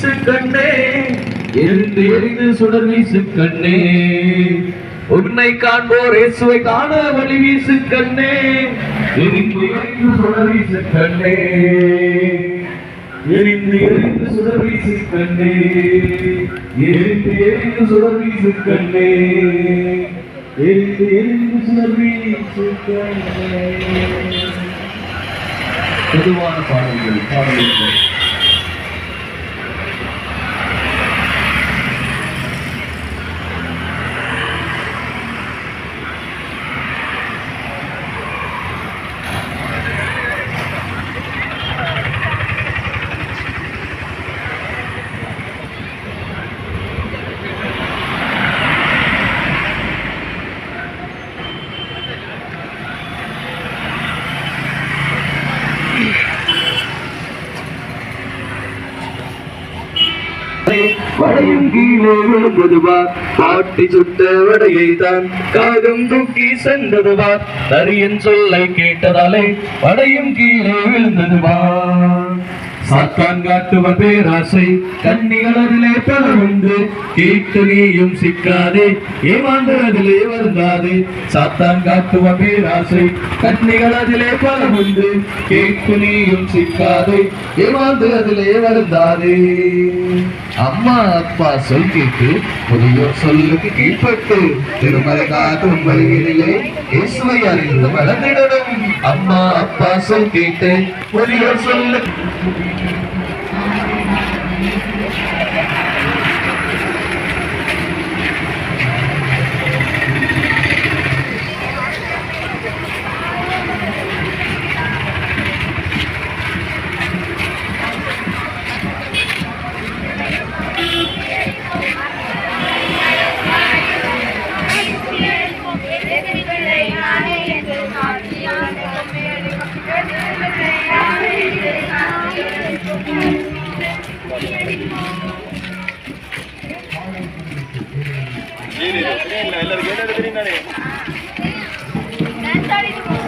வீசு கண்ணே, எரிந்து எரிந்து சுடர் வீசு கண்ணே, உன்னை காண்போர் இயேசுவை காண வழி வீசு கண்ணே, எரிந்து எரிந்து சுடர் வீசு கண்ணே, எரிந்து எரிந்து சுடர் வீசு கண்ணே, எரிந்து எரிந்து சுடர் வீசு கண்ணே, எரிந்து எரிந்து சுடர் வீசு கண்ணே. பொதுவான பாடல்கள். வடையும் கீழே விழுந்ததுவார், பாட்டி சுட்ட வடையை தான் காகம் தூக்கி சென்றதுவார், நரியன் சொல்லை கேட்டதாலே வடையும் கீழே விழுந்ததுவார். சாத்தான் காட்டுவன் பேராசை, கண்ணிகள் அதிலே பல உண்டு, கேட்டு நீயும் சிக்காதே, ஏமாந்து அதிலே வருந்தாதே. சாத்தான் காட்டுவன் பேராசை, கண்ணிகள் அதிலே பல உண்டு, கேட்டு நீயும் சிக்காதே, ஏமாந்து அதிலே வருந்தாதே. அம்மா அப்பா சொல் கேட்டு முதியோர் சொல்லுக்கு கீழ்பட்டு திருமலை காக்கும் வழியிலே இயேசுவை அறிந்து வளர்ந்திடணும். அம்மா அப்பா சொல் கேட்டு முதியோர் சொல்லு எல்லாரும்